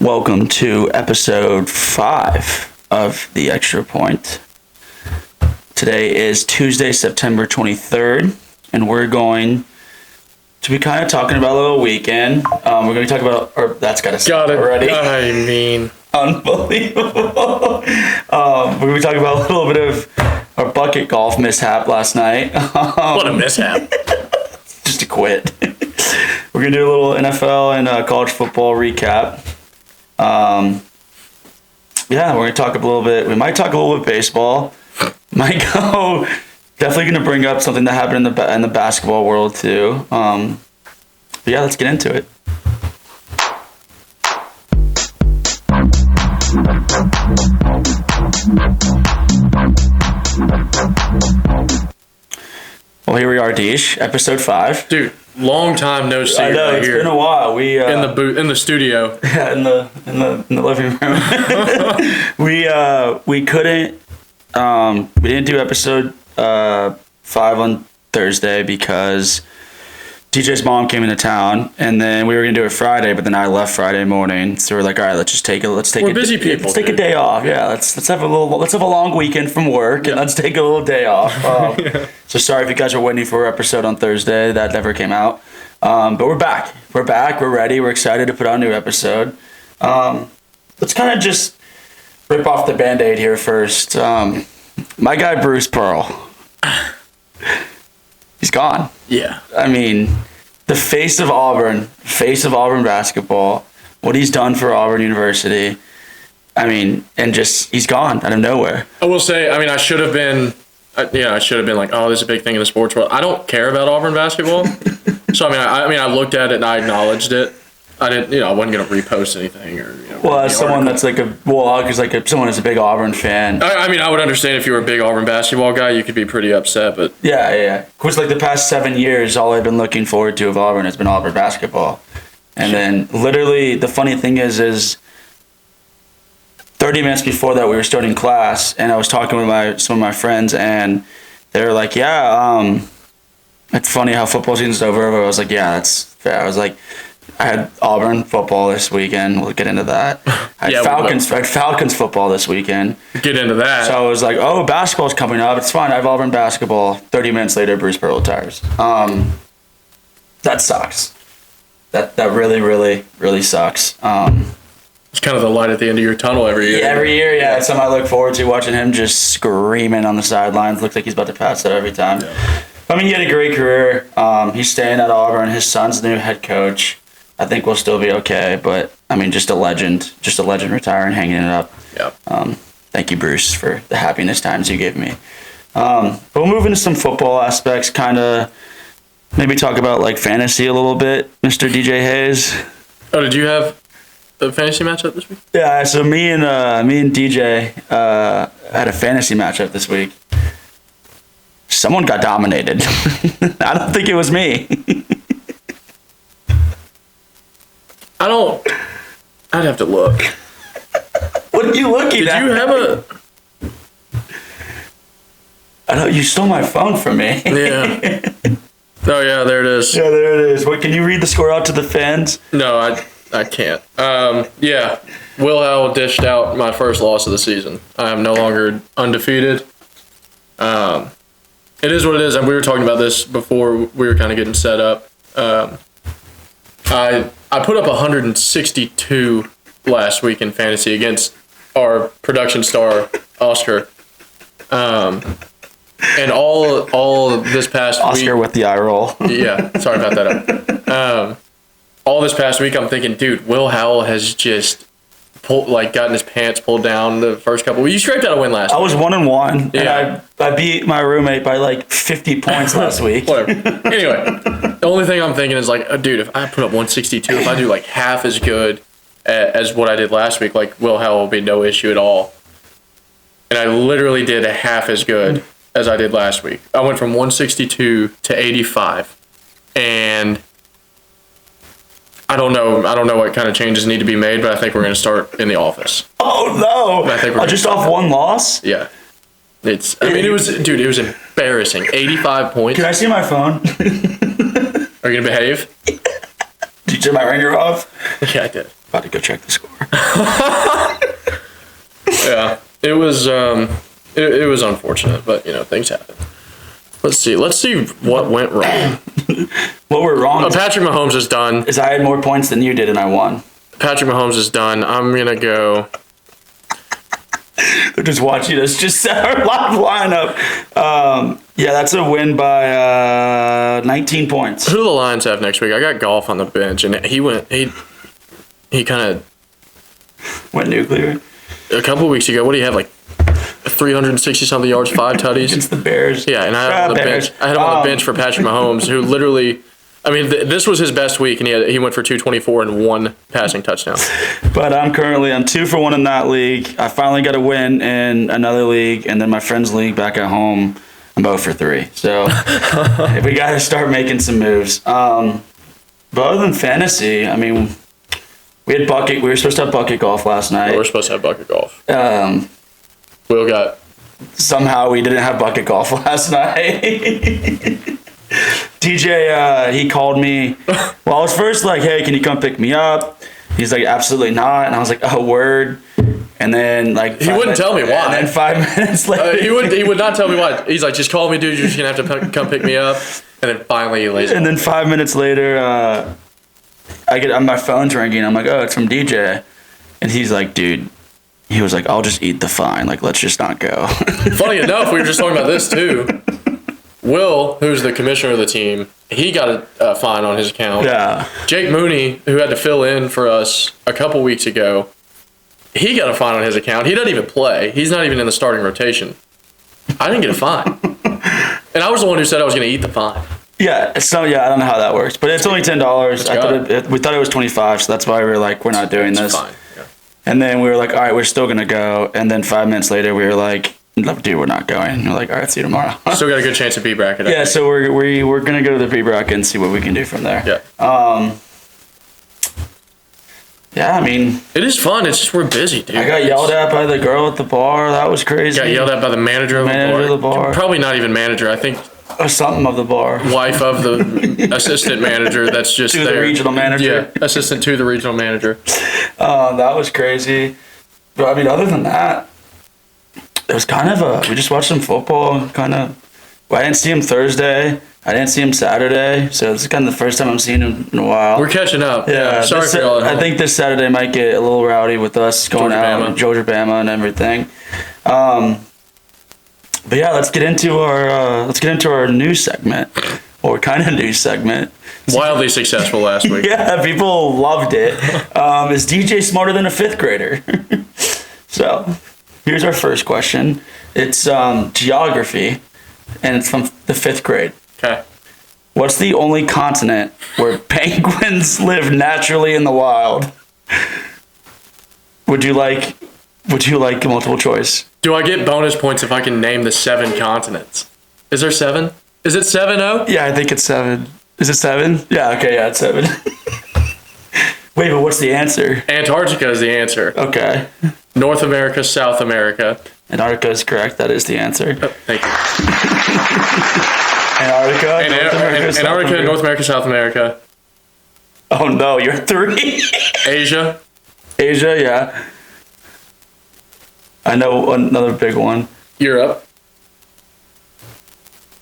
Welcome to episode 5 of The Extra Point. Today is Tuesday, September 23rd, and we're going to be kind of talking about a little weekend. We're going to be talking about, or that's got to start already. I mean, unbelievable. We're going to be talking about a little bit of our bucket golf mishap last night. What a mishap. Just to quit. We're going to do a little NFL and college football recap. We're going to talk a little bit. We might talk a little bit baseball. Might go. Definitely going to bring up something that happened in the basketball world too. Let's get into it. Well, here we are, Deesh, episode 5. Dude, long time no see. I know, it's been a while. We in the booth, in the studio. Yeah, in the living room. We couldn't. We didn't do episode 5 on Thursday because DJ's mom came into town, and then we were gonna do it Friday, but then I left Friday morning, so we're like, all right, let's take We're busy people. Let's take a day off. Yeah, let's have a long weekend from work, and let's take a little day off. So sorry if you guys were waiting for our episode on Thursday. That never came out. But we're back. We're ready. We're excited to put out a new episode. Let's kind of just rip off the Band-Aid here first. My guy Bruce Pearl. He's gone. Yeah. I mean, the face of Auburn basketball, what he's done for Auburn University. I mean, and just he's gone out of nowhere. I will say, I should have been like, oh, this is a big thing in the sports world. I don't care about Auburn basketball. So I looked at it and I acknowledged it. I didn't, I wasn't gonna repost anything or. Well, as someone that's someone that's a big Auburn fan. I would understand if you were a big Auburn basketball guy, you could be pretty upset, but. Yeah. Of course, the past 7 years, all I've been looking forward to of Auburn has been Auburn basketball, and then literally the funny thing is 30 minutes before that we were starting class, and I was talking with some of my friends, and they were like, "Yeah, it's funny how football season's over." But I was like, "Yeah, that's fair." I was like. I had Auburn football this weekend. We'll get into that. I had Falcons football this weekend. Get into that. So I was like, oh, basketball's coming up. It's fine. I have Auburn basketball. 30 minutes later, Bruce Pearl retires. That sucks. That really, really, really sucks. It's kind of the light at the end of your tunnel every year. Yeah, every year, yeah. It's something I look forward to, watching him just screaming on the sidelines. Looks like he's about to pass out every time. Yeah. He had a great career. He's staying at Auburn. His son's the new head coach. I think we'll still be okay, but just a legend retiring, hanging it up. Yep. Thank you, Bruce, for the happiness times you gave me. But we'll move into some football aspects, kind of maybe talk about fantasy a little bit, Mr. DJ Hayes. Oh, did you have a fantasy matchup this week? Yeah, so me and DJ had a fantasy matchup this week. Someone got dominated. I don't think it was me. I'd have to look. What are you looking at? Did you have a... I know, you stole my phone from me. Yeah. Oh, yeah, there it is. Yeah, there it is. What, can you read the score out to the fans? No, I can't. Will Howell dished out my first loss of the season. I am no longer undefeated. It is what it is, and we were talking about this before we were kind of getting set up. I put up 162 last week in fantasy against our production star, Oscar. And all this past Oscar week... Oscar with the eye roll. Yeah, sorry about that. All this past week, I'm thinking, dude, Will Howell has just gotten his pants pulled down the first couple. You scraped out a win last week. I was 1-1, yeah. And I beat my roommate by 50 points last week. Whatever. Anyway, the only thing I'm thinking is dude, if I put up 162, if I do half as good as what I did last week, Will Howell will be no issue at all. And I literally did a half as good as I did last week. I went from 162 to 85, and I don't know what kind of changes need to be made, but I think we're going to start in the office. Oh no! I think we're just off one loss. Yeah, it was embarrassing. 85 points. Can I see my phone? Are you gonna behave? Did you turn my ringer off? Yeah, I did. About to go check the score. Yeah, it was it was unfortunate, but things happen. Let's see what went wrong. What went wrong? Patrick Mahomes is done. Is I had more points than you did, and I won. Patrick Mahomes is done. I'm gonna go. They're just watching us just set our live lineup. Yeah, that's a win by 19 points. Who do the Lions have next week? I got Golf on the bench, and he kind of went nuclear. A couple of weeks ago, what do you have, like 360 something yards, 5 tutties? Against the Bears. Yeah, and I had him on the bench. I had him on the bench for Patrick Mahomes, who literally, this was his best week, and he went for 224 and 1 passing touchdown. But I'm 2 for 1 in that league. I finally got a win in another league, and then my friend's league back at home, I'm 0 for 3. So we got to start making some moves. But other than fantasy, we had bucket. We were supposed to have bucket golf last night. We were supposed to have bucket golf. Will got. Somehow we didn't have bucket golf last night. DJ, he called me. Well, I was first like, "Hey, can you come pick me up?" He's like, "Absolutely not." And I was like, "Oh, word." And then he wouldn't tell me why. And then 5 minutes later, he would not tell me why. He's like, "Just call me, dude. You're just gonna have to come pick me up." And then finally he lays. And then 5 minutes later, I get on my phone's ringing. I'm like, "Oh, it's from DJ," and he's like, "Dude." He was like, "I'll just eat the fine. Like, let's just not go." Funny enough, we were just talking about this too. Will, who's the commissioner of the team, he got a fine on his account. Yeah. Jake Mooney, who had to fill in for us a couple weeks ago, he got a fine on his account. He doesn't even play. He's not even in the starting rotation. I didn't get a fine. And I was the one who said I was going to eat the fine. Yeah, I don't know how that works, but it's only $10. We thought it was $25, so that's why we were like, we're not doing this. Fine. Yeah. And then we were like, all right, we're still gonna go. And then 5 minutes later, we were like, dude, we're not going. And we're like, all right, see you tomorrow. Still got a good chance at B bracket. Yeah, so we're gonna go to the B bracket and see what we can do from there. Yeah. Yeah, it is fun. It's just we're busy, dude. I got yelled at by the girl at the bar. That was crazy. Got yelled at by the manager of the bar. Probably not even manager. I think. Or something of the bar. Wife of the assistant manager. That's just to the regional manager. Yeah, assistant to the regional manager. That was crazy. But other than that, it was kind of we just watched some football. I didn't see him Thursday. I didn't see him Saturday. So this is kind of the first time I'm seeing him in a while. We're catching up. Yeah. Sorry for y'all. I think this Saturday might get a little rowdy with us going out, Georgia Bama and everything. But yeah, let's get into our news segment, or kind of news segment. Wildly successful last week. Yeah, people loved it. Is DJ smarter than a 5th grader? So, here's our first question. It's geography, and it's from the 5th grade. Okay. What's the only continent where penguins live naturally in the wild? Would you like multiple choice? Do I get bonus points if I can name the 7 continents? Is there 7? Is it 7-0? Yeah, I think it's 7. Is it 7? Yeah, okay, yeah, it's 7. Wait, but what's the answer? Antarctica is the answer. Okay. North America, South America. Antarctica is correct. That is the answer. Oh, thank you. Antarctica, North America, South America. Oh no, you're 3. Asia, yeah. I know another big one. Europe.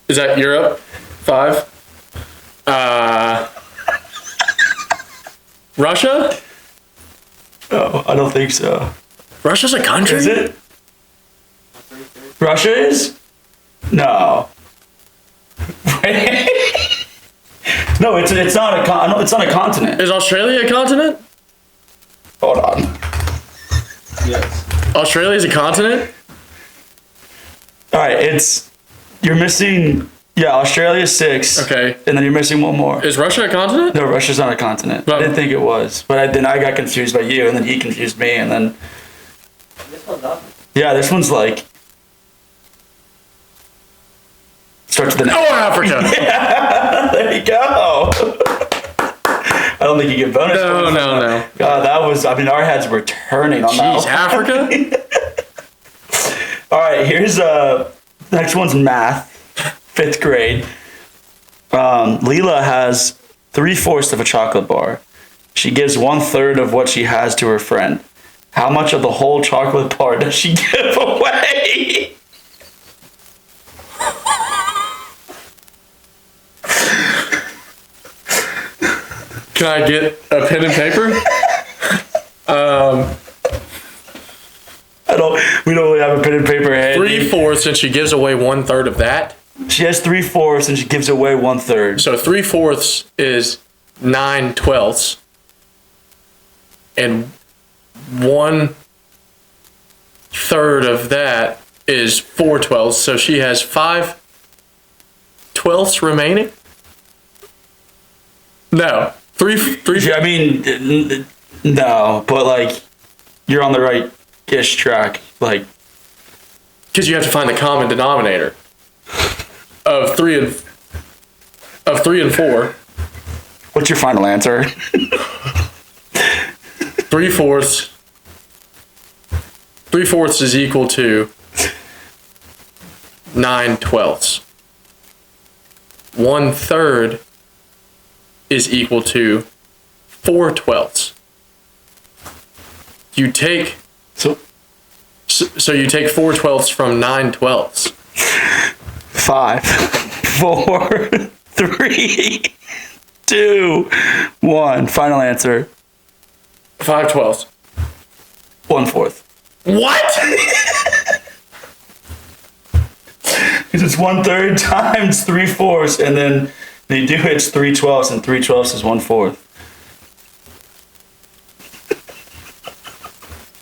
Is that Europe? 5. Russia? Oh, I don't think so. Russia's a country? Is it? Russia is? No. No, it's not a continent. Is Australia a continent? Hold on. Yes. Australia is a continent? All right, you're missing. Yeah, Australia's 6. Okay. And then you're missing one more. Is Russia a continent? No, Russia's not a continent. Well, I didn't think it was, but then I got confused by you, and then he confused me, and then. This one's up. Yeah, this one's like. Starts with an. Oh, Africa. Yeah, there you go. I don't think you get bonus. No. God, that was. Our heads were turning on that. Jeez, Africa. All right, here's next one's math, 5th grade. Leela has 3/4 of a chocolate bar. She gives 1/3 of what she has to her friend. How much of the whole chocolate bar does she give away? Can I get a pen and paper? We don't really have a pen and paper handy. 3/4, and she gives away 1/3 of that. She has 3/4 and she gives away 1/3. So 3/4 is 9/12, and 1/3 of that is 4/12. So she has 5/12 remaining. No, three. I mean, no, but like, you're on the right-ish track. Like, Because you have to find the common denominator of 3 and 4. what's your final answer? 3/4. 3/4 is equal to 9/12. 1/3 is equal to 4/12. You take So so you take 4/12 from 9/12. 5, 4, 3, 2, 1. Final answer. 5/12. 1/4. What? Because it's 1/3 times 3/4, and then they do it's 3/12, and 3/12 is 1/4.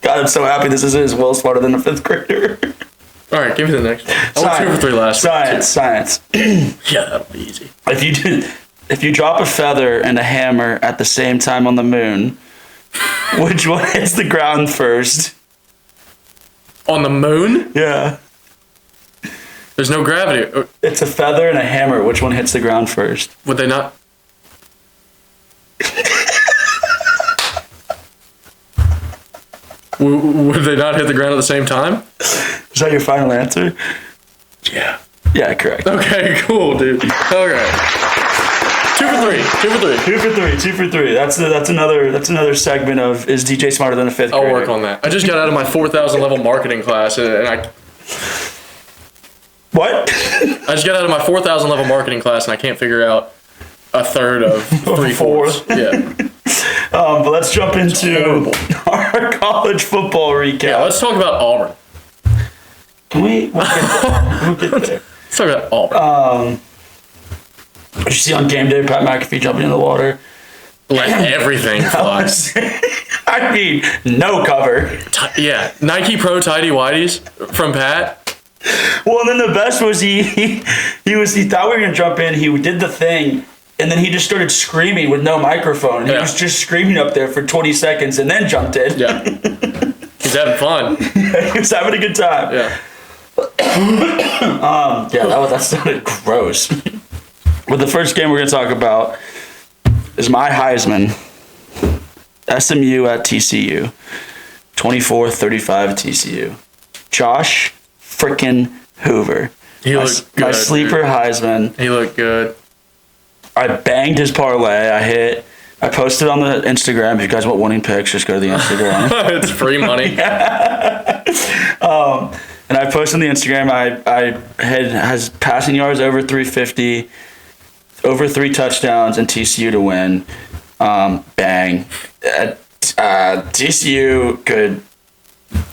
God, I'm so happy this is well smarter than a 5th grader. All right, give me the next one. I went 2 for 3 last week. Science. Yeah, that'll be easy. If you drop a feather and a hammer at the same time on the moon, which one hits the ground first? On the moon, Yeah. there's no gravity. It's a feather and a hammer. Which one hits the ground first? Would they not? Would they not hit the ground at the same time? Is that your final answer? Yeah. Yeah, correct. Okay, cool, dude. Okay. 2 for 3. 2 for 3. 2 for 3. 2 for 3. That's another segment of is DJ smarter than a 5th grader? I'll work on that. I just got out of my 4,000 level marketing class, and I What? just got out of my 4,000 level marketing class, and I can't figure out 1/3 of 3/4. Yeah. But let's jump into horrible. our college football recap. Yeah. Let's talk about Auburn. Can we? We'll get there. Let's talk about Auburn. Did you see on game day Pat McAfee jumping in the water? Like everything flies. I mean, no cover. Yeah. Nike Pro Tidy Whities from Pat. Well, and then the best was he thought we were gonna jump in. He did the thing, and then he just started screaming with no microphone. And He was just screaming up there for 20 seconds, and then jumped in. Yeah. He's having fun. He was having a good time. Yeah. That sounded gross. But the first game we're gonna talk about is my Heisman. SMU at TCU. 24-35 TCU. Josh frickin' Hoover. He looked good. My sleeper dude. Heisman. He looked good. I banged his parlay. I posted on the Instagram. If you guys want winning picks, just go to the Instagram. It's free money. And I posted on the Instagram. I has passing yards over 350, over 3 touchdowns, and TCU to win. Bang. TCU could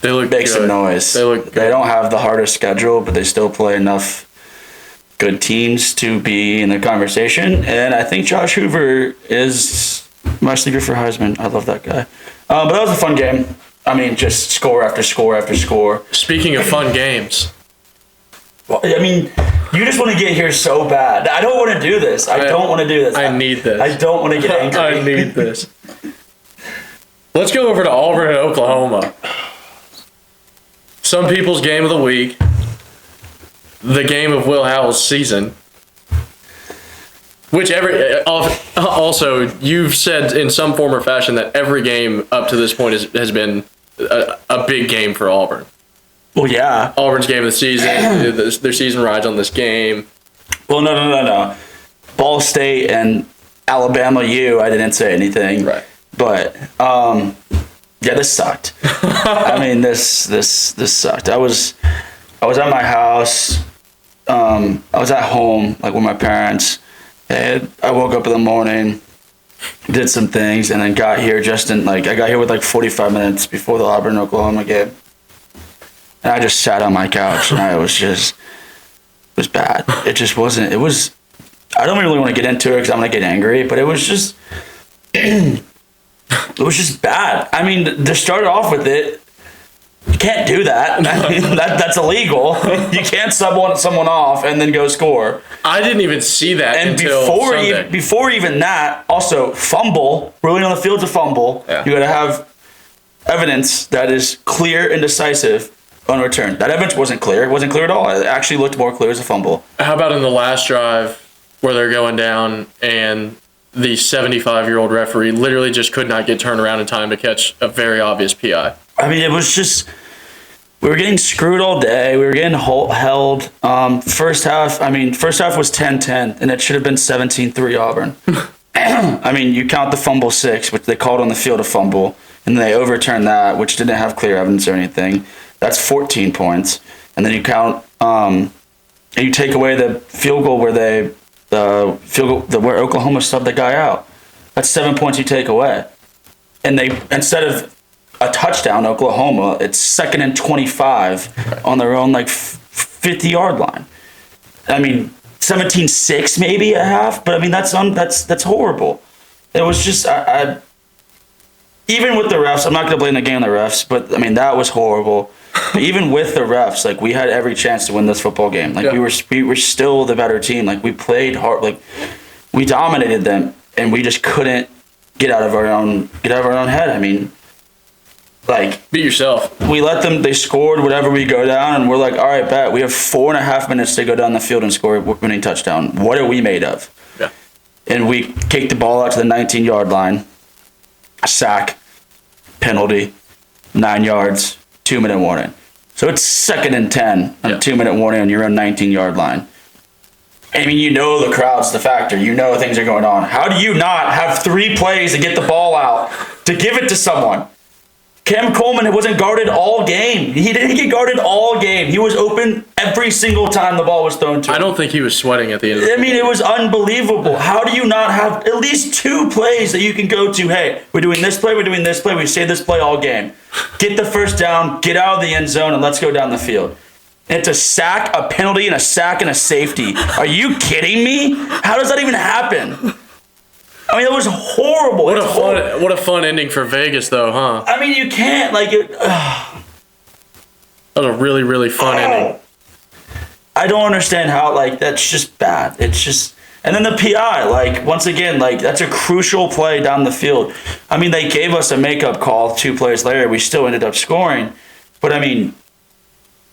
They look make good. some noise. They look good. They don't have the hardest schedule, but they still play enough good teams to be in the conversation. And I think Josh Hoover is my sleeper for Heisman. I love that guy. But that was a fun game. I mean, just score after score after score. Speaking of fun games. Well, I mean, you just want to get here so bad. I don't want to do this. I don't want to do this. I need this. I don't want to get angry. I need this. Let's go over to Auburn and Oklahoma. Some people's game of the week. The game of Will Howell's season. Which also, you've said in some form or fashion that every game up to this point has been a big game for Auburn. Well, yeah. Auburn's game of the season. Their season rides on this game. Well, no. Ball State and Alabama U, I didn't say anything. Right. But yeah, this sucked. I mean, this sucked. I was at my house. I was at home, like with my parents. And I woke up in the morning, did some things, and then got here I got here with like 45 minutes before the Auburn Oklahoma game. And I just sat on my couch, and it was bad. It just wasn't. I don't really want to get into it because I'm gonna get angry, but it was just bad. I mean, to start off with it, you can't do that. I mean, that's illegal. You can't sub someone off and then go score. I didn't even see that And until Sunday. before even that, also fumble. Ruling on the field's a fumble. Yeah. You got to have evidence that is clear and decisive on return. That evidence wasn't clear. It wasn't clear at all. It actually looked more clear as a fumble. How about in the last drive where they're going down and the 75-year-old referee literally just could not get turned around in time to catch a very obvious PI? I mean, it was just, we were getting screwed all day. We were getting held. First half was 10-10, and it should have been 17-3 Auburn. I mean, you count the fumble 6, which they called on the field a fumble, and they overturned that, which didn't have clear evidence or anything. That's 14 points. And then you count, and you take away the field goal where where Oklahoma subbed the guy out. That's 7 points you take away. And they, instead of a touchdown, Oklahoma, it's 2nd and 25 on their own 50-yard line. I mean, 17-6 maybe at half, but I mean that's horrible. It was just even with the refs, I'm not gonna blame the game on the refs, but I mean that was horrible. But even with the refs, we had every chance to win this football game. We were still the better team. We played hard. We dominated them, and we just couldn't get out of our own head. I mean, beat yourself. We let them. They scored whatever we go down, and we're like, all right, bet. We have 4.5 minutes to go down the field and score a winning touchdown. What are we made of? Yeah. And we kicked the ball out to the 19-yard line. A sack, penalty, 9 yards. 2-minute warning. So it's 2nd and 10 on a 2-minute warning on your own 19-yard line. I mean, the crowd's the factor. Things are going on. How do you not have 3 plays to get the ball out to give it to someone? Cam Coleman wasn't guarded all game. He didn't get guarded all game. He was open every single time the ball was thrown to him. I don't think he was sweating at the end of the it was unbelievable. How do you not have at least 2 plays that you can go to? Hey, we're doing this play, we say this play all game. Get the first down, get out of the end zone, and let's go down the field. And it's a sack, a penalty, and a sack, and a safety. Are you kidding me? How does that even happen? I mean, it was horrible. What a fun ending for Vegas, though, huh? I mean, you can't, That was a really, really fun ending. I don't understand how, that's just bad. It's just, and then the PI, once again, that's a crucial play down the field. I mean, they gave us a makeup call 2 plays later. We still ended up scoring. But, I mean,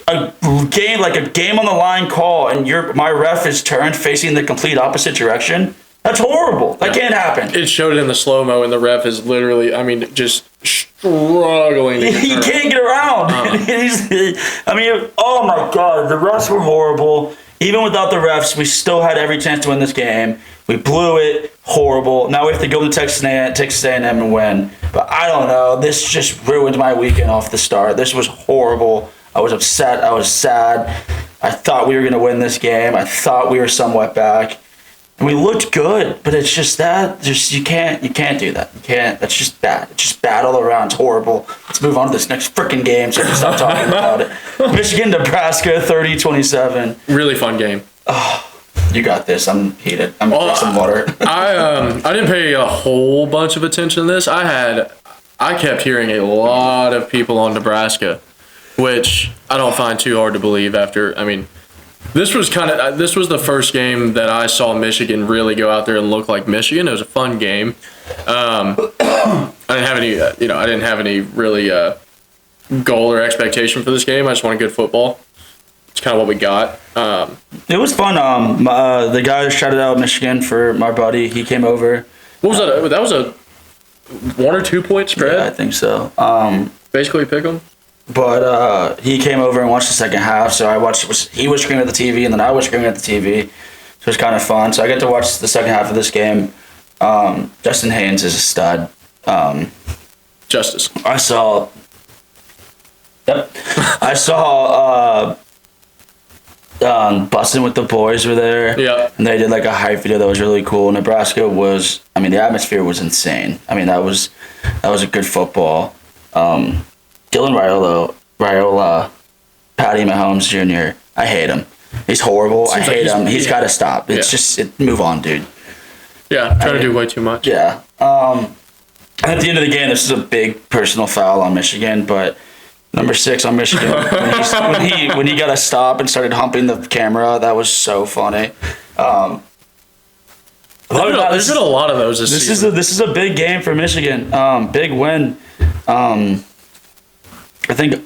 a game on the line call, and my ref is turned facing the complete opposite direction. That's horrible. That can't happen. It showed it in the slow-mo, and the ref is literally, just struggling to He can't get around. Oh my God, the refs were horrible. Even without the refs, we still had every chance to win this game. We blew it. Horrible. Now we have to go to Texas A&M and win. But I don't know. This just ruined my weekend off the start. This was horrible. I was upset. I was sad. I thought we were going to win this game. I thought we were somewhat back. And we looked good, but it's just that. You can't do that. You can't. That's just bad. It's just bad all around. It's horrible. Let's move on to this next freaking game so we can stop talking about it. Michigan, Nebraska, 30-27. Really fun game. Oh, you got this. I'm heated. I'm gonna drink some water. I didn't pay a whole bunch of attention to this. I kept hearing a lot of people on Nebraska, which I don't find too hard to believe after. This was the first game that I saw Michigan really go out there and look like Michigan. It was a fun game. I didn't have any really goal or expectation for this game. I just wanted good football. It's kind of what we got. It was fun. The guy shouted out Michigan for my buddy. He came over. What was that? That was a 1 or 2 point spread. Yeah, I think so. Basically, pick 'em. But he came over and watched the second half, so he was screaming at the TV, and then I was screaming at the TV. So it was kind of fun. So I got to watch the second half of this game. Justin Haynes is a stud. Justice. I saw. Yep. I saw Bussin' with the Boys were there. Yeah. And they did like a hype video that was really cool. Nebraska was, I mean, the atmosphere was insane. I mean, that was a good football. Dylan Raiola, Patty Mahomes Jr., I hate him. He's horrible. I hate him. He's got to stop. It's just, move on, dude. Yeah, trying to do way too much. Yeah. At the end of the game, this is a big personal foul on Michigan, but number 6 on Michigan, when he got a stop and started humping the camera, that was so funny. There's been a lot of those this season. This is a big game for Michigan. Big win. I think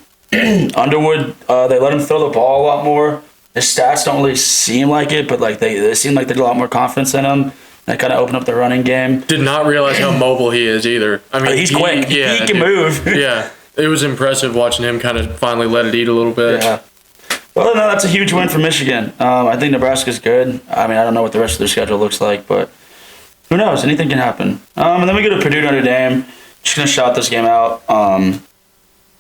Underwood, they let him throw the ball a lot more. His stats don't really seem like it, but like they seem like they had a lot more confidence in him. That kind of opened up the running game. Did not realize how mobile he is either. I mean, he's quick. Yeah, he can move. Yeah, it was impressive watching him kind of finally let it eat a little bit. Yeah. Well, no, that's a huge win for Michigan. I think Nebraska's good. I mean, I don't know what the rest of their schedule looks like, but who knows? Anything can happen. And then we go to Purdue Notre Dame. Just gonna shout this game out.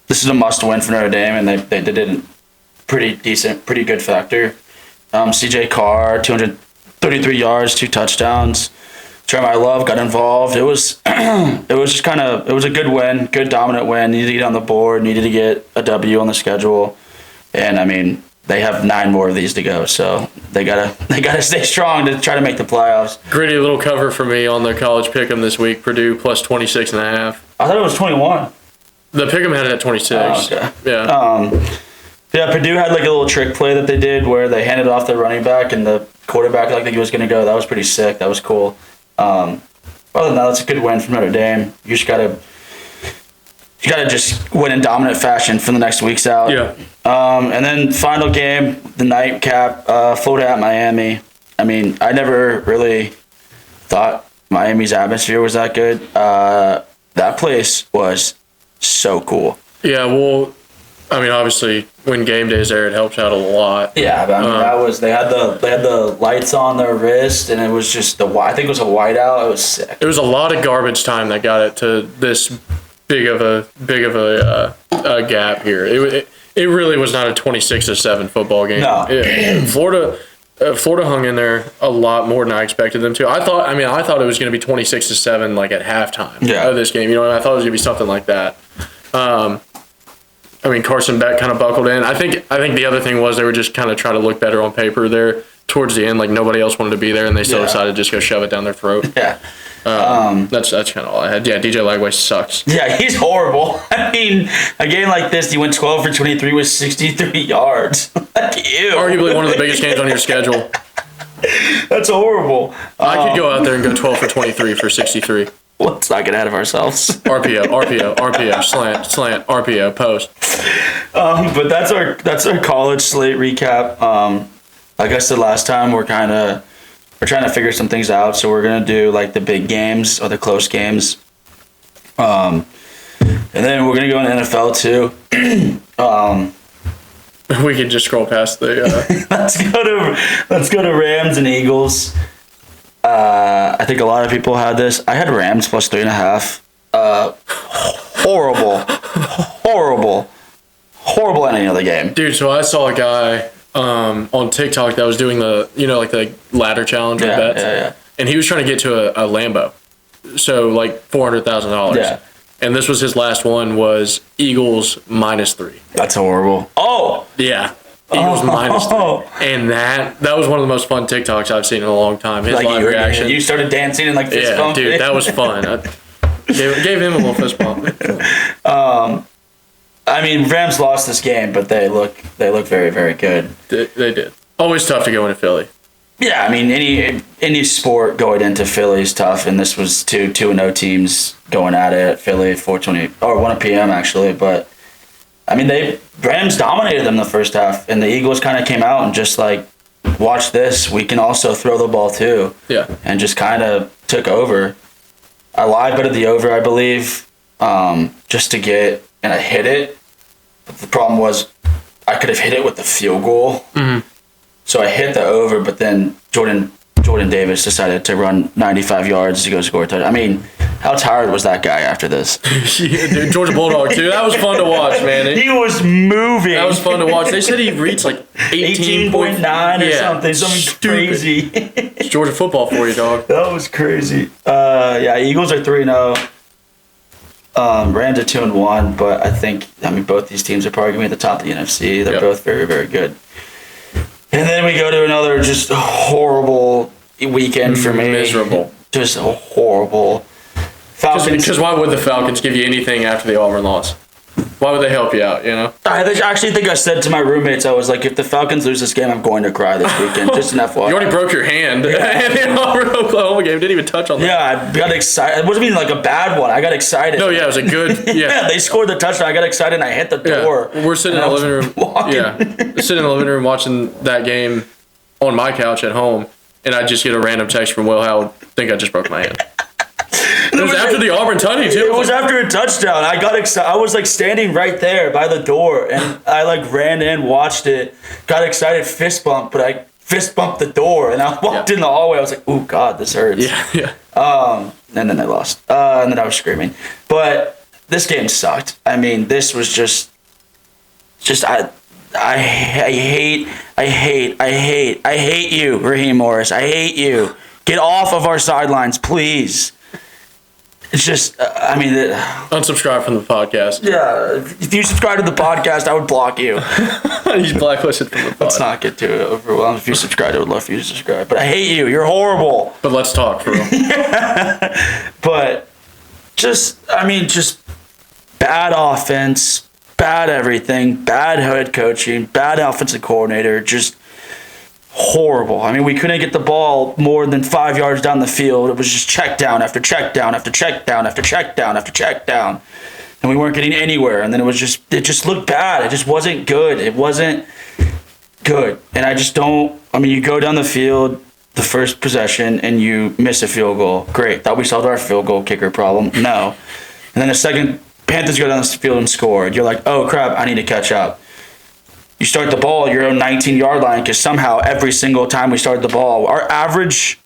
This is a must-win for Notre Dame, and they did it in pretty good factor. C.J. Carr, 233 yards, 2 touchdowns. Jeremiah Love got involved. It was a good win, good dominant win. Needed to get on the board, needed to get a W on the schedule, and I mean they have 9 more of these to go, so they gotta stay strong to try to make the playoffs. Gritty little cover for me on the college pick'em this week. Purdue plus 26.5. I thought it was 21. The pick'em had it at 26. Oh, okay. Yeah. Yeah, Purdue had like a little trick play that they did where they handed off the running back and the quarterback like he was going to go. That was pretty sick. That was cool. Other than that, it's a good win from Notre Dame. You gotta just win in dominant fashion for the next weeks out. Yeah. And then final game, the nightcap, Florida at Miami. I mean, I never really thought Miami's atmosphere was that good. That place was so cool. Yeah, well, I mean, obviously, when game day's there, it helps out a lot. Yeah, but I mean, they had the lights on their wrist, and it was just I think it was a whiteout. It was sick. It was a lot of garbage time that got it to this big of a gap here. It really was not a 26-7 football game. No. Florida hung in there a lot more than I expected them to. I thought it was going to be 26-7 like at halftime of this game. You know, I thought it was going to be something like that. I mean, Carson Beck kind of buckled in. I think the other thing was they were just kind of trying to look better on paper there towards the end. Like nobody else wanted to be there, and they still decided to just go shove it down their throat. Yeah. That's kind of all I had. Yeah, DJ Lagway sucks. Yeah, he's horrible. I mean, a game like this, he went 12 for 23 with 63 yards. Like, ew. Arguably one of the biggest games on your schedule. That's horrible. I could go out there and go 12 for 23 for 63. Let's not get ahead of ourselves. RPO, slant, RPO, post. But that's our college slate recap. Like I said last time, we're trying to figure some things out. So we're gonna do like the big games or the close games. And then we're gonna go in NFL too. We can just scroll past the. Let's go to Rams and Eagles. I think a lot of people had this. I had Rams plus 3.5. Horrible ending of the game. Dude, so I saw a guy on TikTok that was doing the ladder challenge with bets. Yeah. And he was trying to get to a Lambo. So like $400,000. Yeah. And this was his last one was Eagles -3. That's horrible. Oh! Yeah. Eagles -3. And that was one of the most fun TikToks I've seen in a long time. His live reaction. You started dancing and like fist bumping. Dude, that was fun. I gave him a little fist bump. I mean, Rams lost this game, but they look very, very good. They did. Always tough to go into Philly. Yeah, I mean, any sport going into Philly is tough, and this was 2-0 teams going at it. Philly 4:20 or 1 p.m. actually, but I mean, Rams dominated them the first half, and the Eagles kind of came out and just like, watch this, we can also throw the ball too. Yeah. And just kind of took over. I live betted the over, I believe, just to get, and I hit it. But the problem was I could have hit it with the field goal. Mm-hmm. So I hit the over, but then Jordan Jordan Davis decided to run 95 yards to go score a touchdown. I mean, how tired was that guy after this? Yeah, dude, Georgia Bulldog too. That was fun to watch, man. He was moving. That was fun to watch. They said he reached like 18.9 or something Stupid. crazy. It's Georgia football for you, dog. That was crazy. Yeah, Eagles are 3-0. Rams are 2-1, but I mean, both these teams are probably going to be at the top of the NFC. They're both very, very good. And then we go to another just horrible weekend for me. Miserable. Just horrible. Falcons. Because why would the Falcons give you anything after the Auburn loss? Why would they help you out, you know? I actually think I said to my roommates, I was like, if the Falcons lose this game, I'm going to cry this weekend. Just an FYI. You already broke your hand in the Auburn-Oklahoma game. Didn't even touch on that. Yeah, I got excited. It wasn't even like a bad one. I got excited. No, yeah, it was a good. Yeah, they scored the touchdown. I got excited and I hit the door. We're sitting in the living room. Walking. Yeah, sitting in the living room watching that game on my couch at home, and I just get a random text from Will Howard. Think I just broke my hand. It was after the Auburn tutty too. It was after a touchdown. I got excited. I was like standing right there by the door, and I like ran in, watched it, got excited, fist bump, but I fist bumped the door, and I walked in the hallway. I was like, "Oh God, this hurts." Yeah. And then I lost. And then I was screaming. But this game sucked. I mean, this was just I hate you, Raheem Morris. I hate you. Get off of our sidelines, please. It's just, I mean... Unsubscribe from the podcast. Yeah, if you subscribe to the podcast, I would block you. He's blacklisted from the podcast. Let's not get too overwhelmed. If you subscribe, I would love for you to subscribe. But I hate you. You're horrible. But let's talk, for real. But just bad offense, bad everything, bad head coaching, bad offensive coordinator, just... horrible. I mean, we couldn't get the ball more than 5 yards down the field. It was just check down after check down after check down after check down after check down. And we weren't getting anywhere. And then it just looked bad. It just wasn't good. It wasn't good. And you go down the field the first possession and you miss a field goal. Great. Thought we solved our field goal kicker problem. No. And then the second Panthers go down the field and score. You're like, oh crap, I need to catch up. You start the ball at your own 19-yard line because somehow every single time we started the ball, our average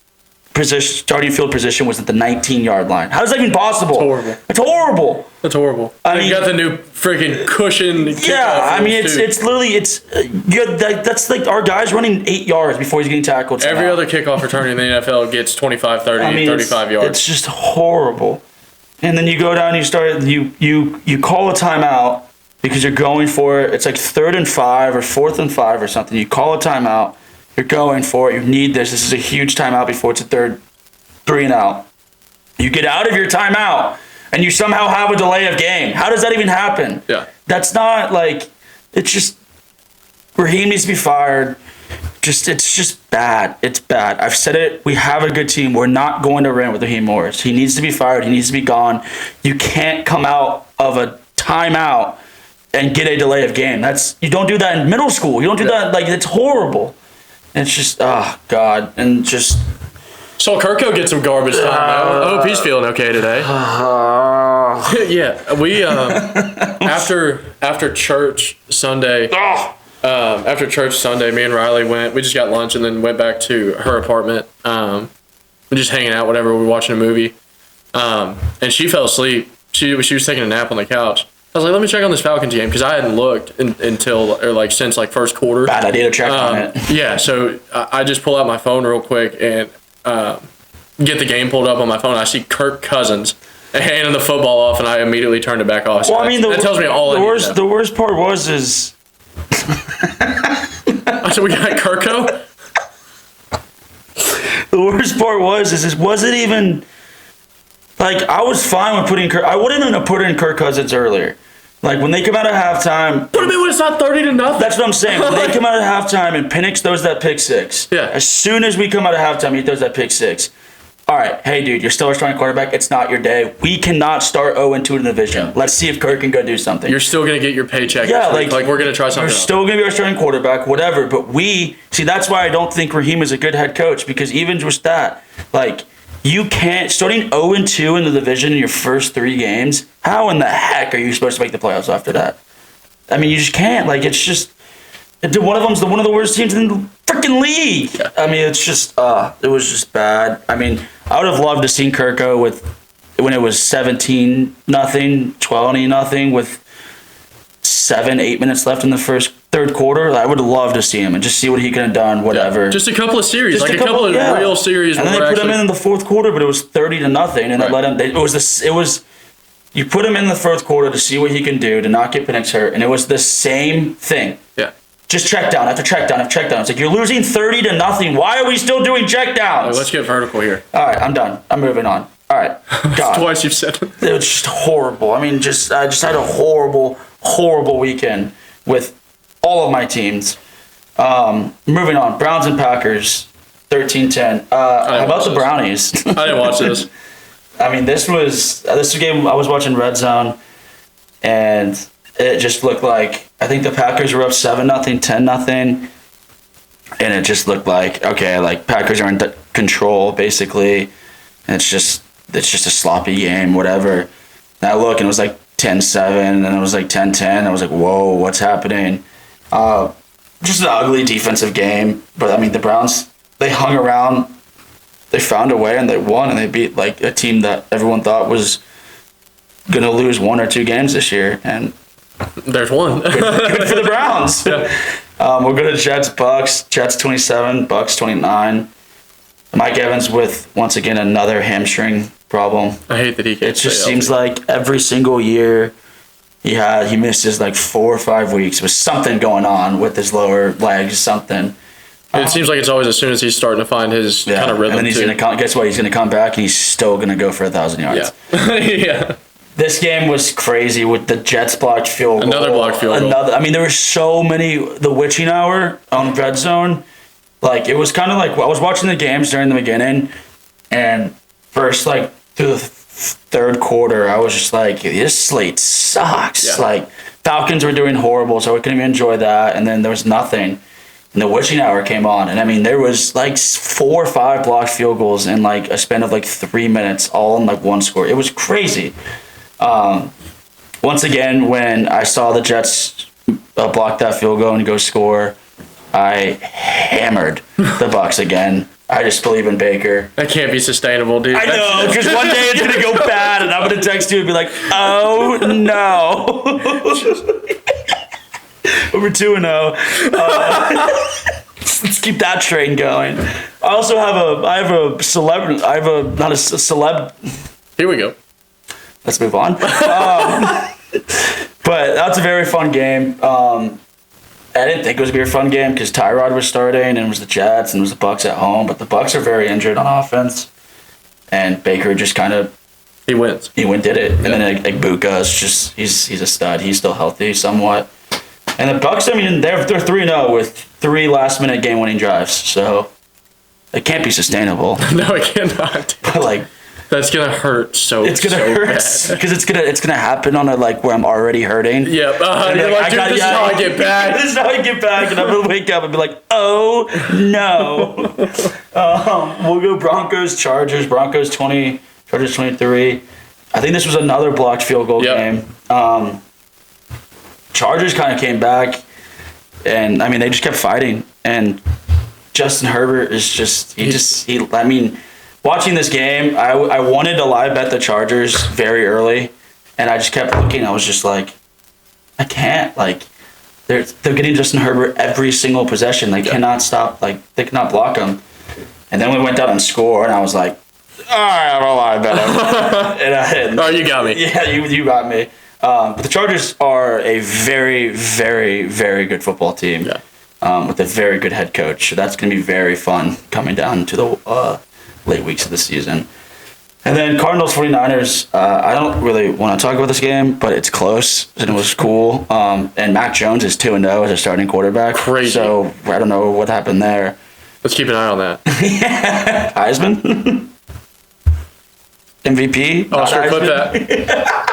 starting field position was at the 19-yard line. How is that even possible? It's horrible. It's horrible. I mean, you got the new freaking cushion. Yeah, I mean, it's literally that's like our guy's running 8 yards before he's getting tackled. Every other kickoff returner in the NFL gets 25, 30, 35 yards. It's just horrible. And then you go down, you call a timeout. Because you're going for it. It's like 3rd and 5 or 4th and 5 or something. You call a timeout. You're going for it. You need this. This is a huge timeout before it's a 3 and out. You get out of your timeout and you somehow have a delay of game. How does that even happen? Yeah. That's not like, it's just, Raheem needs to be fired. It's just bad. It's bad. I've said it. We have a good team. We're not going to win with Raheem Morris. He needs to be fired. He needs to be gone. You can't come out of a timeout and get a delay of game. You don't do that in middle school. You don't do that. Like, it's horrible. And it's just, oh God, and just. So Kirko get some garbage time. I hope he's feeling okay today. Yeah, we after church Sunday. After church Sunday, me and Riley went. We just got lunch and then went back to her apartment. We're just hanging out, whatever. We were watching a movie, and she fell asleep. She was taking a nap on the couch. I was like, let me check on this Falcons game because I hadn't looked since first quarter. Bad idea to check on it. Yeah, so I just pull out my phone real quick and get the game pulled up on my phone. I see Kirk Cousins handing the football off, and I immediately turned it back off. So that tells me all I need to know. The worst part was I said, we got Kirko? The worst part was it wasn't even... Like, I was fine with putting I wouldn't have put in Kirk Cousins earlier. Like, when they come out of halftime... Put him in when it's not 30-0. That's what I'm saying. When they come out of halftime and Penix throws that pick six. Yeah. As soon as we come out of halftime, he throws that pick six. All right, hey, dude, you're still our starting quarterback. It's not your day. We cannot start 0-2 in the division. Yeah. Let's see if Kirk can go do something. You're still going to get your paycheck. Yeah, like we're going to try something You're still going to be our starting quarterback, whatever. But that's why I don't think Raheem is a good head coach, because even just that, like... You can't, starting 0-2 in the division in your first 3 games, how in the heck are you supposed to make the playoffs after that? I mean, you just can't. Like, it's just, one of them's one of the worst teams in the freaking league. Yeah. I mean, it's just it was just bad. I mean, I would have loved to seen Kirko when it was 17-0, 20-0 with 7-8 minutes left in the third quarter. I would love to see him and just see what he could have done. Whatever. Just a couple of series, Just like a couple of real series. And then they put him in the fourth quarter, but it was 30-0, and they let him. It was. You put him in the fourth quarter to see what he can do to not get Penix hurt, and it was the same thing. Yeah. Just check down after check down after check down. It's like you're losing 30-0. Why are we still doing check downs? Let's get vertical here. All right, I'm done. I'm moving on. All right. God. Twice you've said it. It was just horrible. I mean, I just had a horrible weekend with all of my teams. Moving on. Browns and Packers, 13-10. How about the Brownies? I didn't watch this. I mean, this was a game I was watching Red Zone, and it just looked like I think the Packers were up 7-0, 10-0, and it just looked like okay, like Packers are in control basically, and it's just a sloppy game, whatever. And I look and it was like 10-7, and then it was like 10-10. I was like, whoa, what's happening? Just an ugly defensive game, but I mean the Browns, they hung around. They found a way and they won, and they beat like a team that everyone thought was gonna lose 1 or 2 games this year. And there's one. good for the Browns. Yeah. We'll go to Jets-Bucks. Jets 27, Bucks 29. Mike Evans with once again another hamstring problem. I hate that he can't. It just seems like every single year he misses like 4 or 5 weeks with something going on with his lower legs, something. It seems like it's always as soon as he's starting to find his kind of rhythm. And then he's gonna guess what? He's gonna come back and he's still gonna go for 1,000 yards. Yeah. Yeah. This game was crazy with the Jets blocked field goal. Another blocked field goal. I mean, there were so many. The witching hour on Red Zone, like it was kind of like I was watching the games during the beginning, and first like through the third quarter, I was just like, this slate sucks. Yeah. Like Falcons were doing horrible, so I couldn't even enjoy that. And then there was nothing. And the witching hour came on, and I mean, there was like 4 or 5 blocked field goals in like a span of like 3 minutes, all in like one score. It was crazy. Once again, when I saw the Jets block that field goal and go score, I hammered the Bucks again. I just believe in Baker. That can't be sustainable, dude. I know, because one day it's gonna go bad, and I'm gonna text you and be like, "Oh no." We're 2-0. Let's keep that train going. I also have a celeb. Here we go. Let's move on. But that's a very fun game. I didn't think it was gonna be a fun game because Tyrod was starting and it was the Jets and it was the Bucks at home. But the Bucks are very injured on offense, and Baker just kind of He wins. did it. And then Igbuka is just he's a stud. He's still healthy somewhat. And the Bucks, I mean, they're 3-0 with 3 last-minute game-winning drives, so it can't be sustainable. No, it cannot. But like, that's gonna hurt so. it's gonna hurt because it's gonna happen on a like where I'm already hurting. Yep. You're like, dude, this is how I get back. This is how I get back, and I'm gonna wake up and be like, oh no. We'll go Broncos, Chargers. Broncos 20, Chargers 23. I think this was another blocked field goal game. Chargers kind of came back, and I mean they just kept fighting. And Justin Herbert is I mean, watching this game, I wanted to live bet the Chargers very early, and I just kept looking. I was just like, I can't. Like, they're getting Justin Herbert every single possession. They cannot stop. Like, they cannot block him. And then we went down and scored, and I was like, all right, I'm gonna live bet him. Oh, you got me. Yeah, you got me. But the Chargers are a very, very, very good football team with a very good head coach. So that's going to be very fun coming down to the late weeks of the season. And then Cardinals 49ers, I don't really want to talk about this game, but it's close and it was cool. And Mac Jones is 2-0 as a starting quarterback. Crazy. So I don't know what happened there. Let's keep an eye on that. Heisman? MVP? Oh, sure, clip that.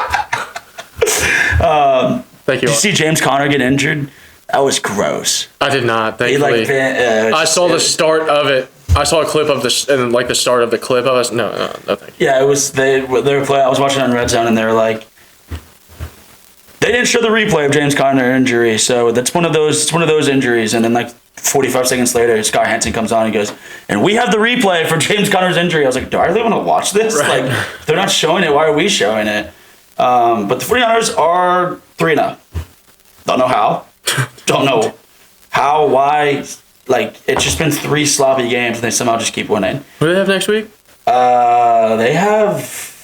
Thank you. Did you see James Conner get injured? That was gross. I did not. Thankfully, I saw the start of it. I saw a clip of this, and like the start of the clip of us. No, thank you. Yeah, it was they were playing. I was watching on Red Zone, and they were like, they didn't show the replay of James Conner injury, so that's one of those. It's one of those injuries, and then like 45 seconds later, Scott Hansen comes on and goes, and we have the replay for James Conner's injury. I was like, do I really want to watch this? Right. Like, if they're not showing it, why are we showing it? But the 49ers are 3-0. Don't know how. Don't know how, why. Like, it's just been 3 sloppy games, and they somehow just keep winning. What do they have next week? They have...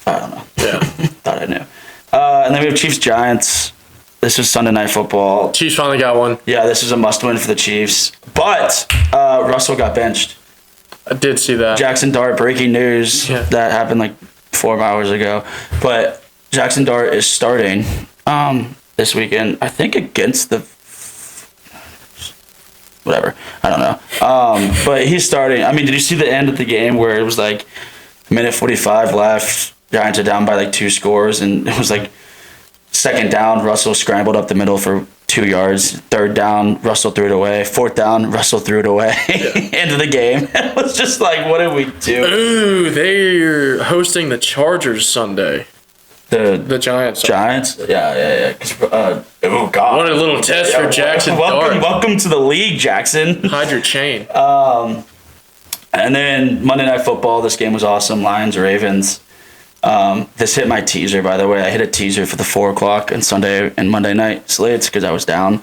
I don't know. Yeah. Thought I knew. And then we have Chiefs-Giants. This is Sunday Night Football. Chiefs finally got one. Yeah, this is a must-win for the Chiefs. But Russell got benched. I did see that. Jackson Dart, breaking news. Yeah. That happened like 4 hours ago. But Jackson Dart is starting this weekend, I think against the... Whatever. I don't know. But he's starting. I mean, did you see the end of the game where it was like minute 45 left, Giants are down by like 2 scores, and it was like second down, Russell scrambled up the middle for 2 yards. Third down, Russell threw it away. Fourth down, Russell threw it away. End of the game. It was just like, what did we do? Ooh, they're hosting the Chargers Sunday. The Giants. Giants? Yeah. Oh, God. What a little test for Jackson Dart. Welcome to the league, Jackson. Hide your chain. And then Monday Night Football, this game was awesome. Lions-Ravens. This hit my teaser, by the way. I hit a teaser for the 4 o'clock and Sunday and Monday night slates because I was down.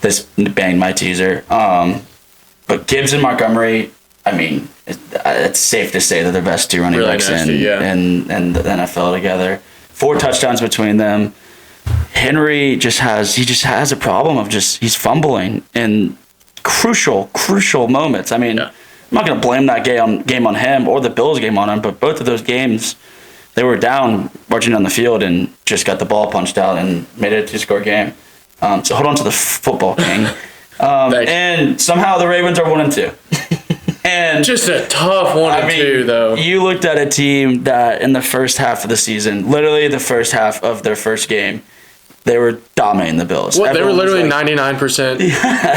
This banged my teaser. But Gibbs and Montgomery, I mean, it's safe to say they're the best 2 running Really backs nasty, in the NFL together. 4 touchdowns between them. Henry just has a problem of he's fumbling in crucial moments. I mean, I'm not going to blame that game on him or the Bills game on him, but both of those games, they were down marching on the field and just got the ball punched out and made it a 2-score game. So hold on to the football, King. And somehow the Ravens are 1-2. And just a tough 1-2, though. You looked at a team that in the first half of the season, literally the first half of their first game, they were dominating the Bills. What, they were literally 99%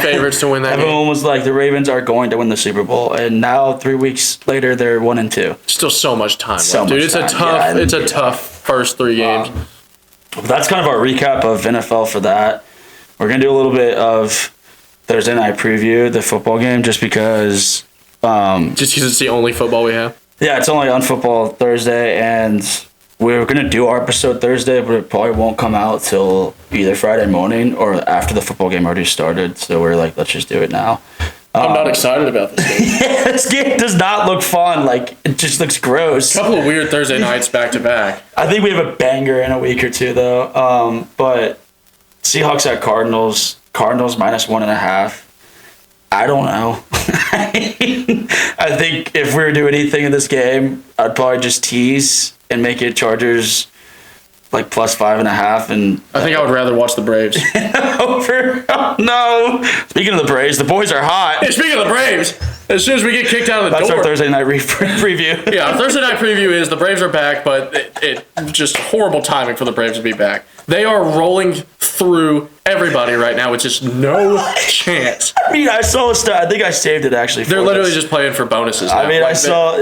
favorites to win that game. Everyone was like, the Ravens are going to win the Super Bowl, and now 3 weeks later, they're 1-2. Still so much time left, dude. It's a tough first 3 games. That's kind of our recap of NFL for that. We're gonna do a little bit of Thursday night preview, the football game, just because. Just because it's the only football we have. Yeah, it's only on football Thursday, and we're going to do our episode Thursday, but it probably won't come out till either Friday morning or after the football game already started. So we're like, let's just do it now. I'm not excited about this game. This game does not look fun. Like, it just looks gross. A couple of weird Thursday nights back to back. I think we have a banger in a week or two, though. But Seahawks at Cardinals. Cardinals -1.5. I don't know. I think if we were doing anything in this game, I'd probably just tease and make it Chargers like +5.5. And I think I would rather watch the Braves. Over. Oh, no. Speaking of the Braves, the boys are hot. Hey, speaking of the Braves, as soon as we get kicked out of the That's door. our Thursday night preview. Yeah, our Thursday night preview is the Braves are back, but it just horrible timing for the Braves to be back. They are rolling through everybody right now with just no chance. I mean, I saw a stat. I think I saved it actually. They're literally just playing for bonuses now. I mean, I saw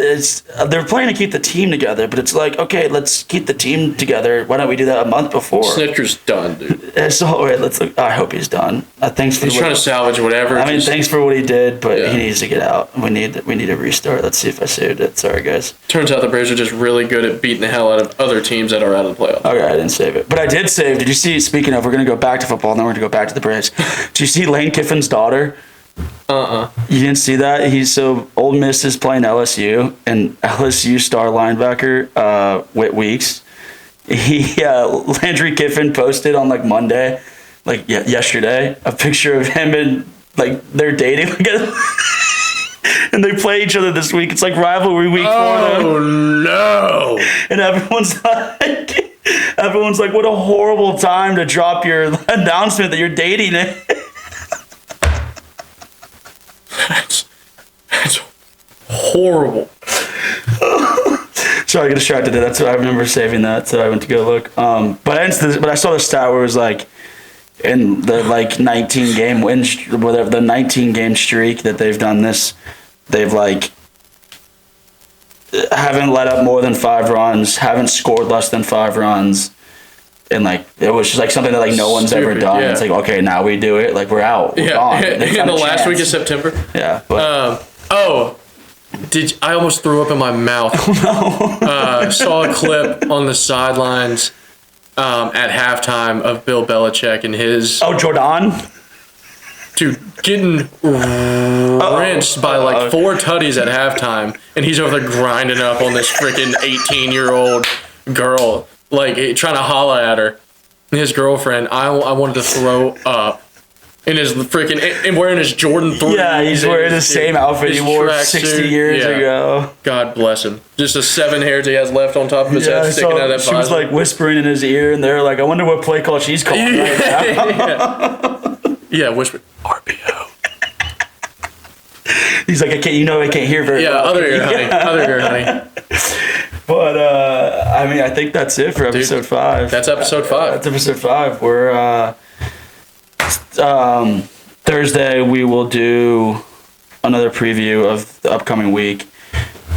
they're playing to keep the team together, but it's like, okay, let's keep the team together. Why don't we do that a month before? Snitker's done, dude. So all right, let's look. I hope he's done. Thanks for He's trying to salvage whatever. I mean, thanks for what he did, but Yeah. he needs to get out. We need a restart. Let's see if I saved it. Sorry, guys. Turns out the Braves are just really good at beating the hell out of other teams that are out of the playoffs. Okay, I didn't save it, but I did save. Did you see? Speaking of, we're gonna go back to football, and then we're gonna go back to the Braves. Did you see Lane Kiffin's daughter? You didn't see that? Ole Miss is playing LSU, and LSU star linebacker Whit Weeks. Landry Kiffin posted on like Monday, yesterday, a picture of him and like they're dating, and they play each other this week. It's like rivalry week for them. Oh no! And everyone's like, what a horrible time to drop your announcement that you're dating it. That's horrible. Sorry, I got distracted. That's what I remember saving that, so I went to go look. But I saw the stat where it was like in the 19 game win, whatever the 19 game streak that they've done this, they've haven't let up more than 5 runs, haven't scored less than 5 runs. And like it was just like something that like no one's ever Stupid, done. yeah. It's like, okay, now we do it. Like we're out. We're gone. In There's the not a last week of chance. September. Yeah. But, I almost threw up in my mouth. Saw a clip on the sidelines at halftime of Bill Belichick and his Jordan. dude getting rinsed by like 4 tutties at halftime, and he's over there grinding up on this freaking 18-year-old girl, like trying to holla at her. And his girlfriend, I wanted to throw up. In his freaking, and wearing his Jordan 3. Yeah, he's wearing the same outfit he wore 60 years ago. God bless him. Just the 7 hairs he has left on top of his head sticking out of that She was like whispering in his ear, and they're like, I wonder what play call she's calling right now. Yeah, whisper. RPO. He's like, I can't hear very well. Other ear, honey. Other ear, honey. But, I mean, I think that's it for episode 5. That's episode 5. That's episode 5. We're, Thursday we will do another preview of the upcoming week,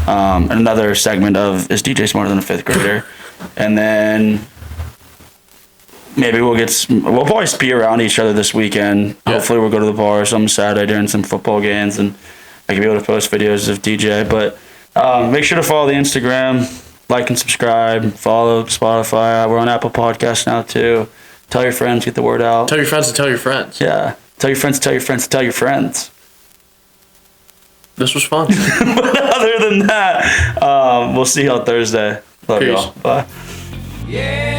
and another segment of Is DJ Smarter Than a 5th Grader? And then maybe we'll probably be around each other this weekend. Yeah. Hopefully we'll go to the bar some Saturday during some football games, and I can be able to post videos of DJ. But make sure to follow the Instagram, like and subscribe, follow Spotify. We're on Apple Podcasts now too. Tell your friends, get the word out. Tell your friends to tell your friends. Yeah. Tell your friends, tell your friends, tell your friends. This was fun. But other than that, we'll see you on Thursday. Love Peace. y'all. Bye. Yeah.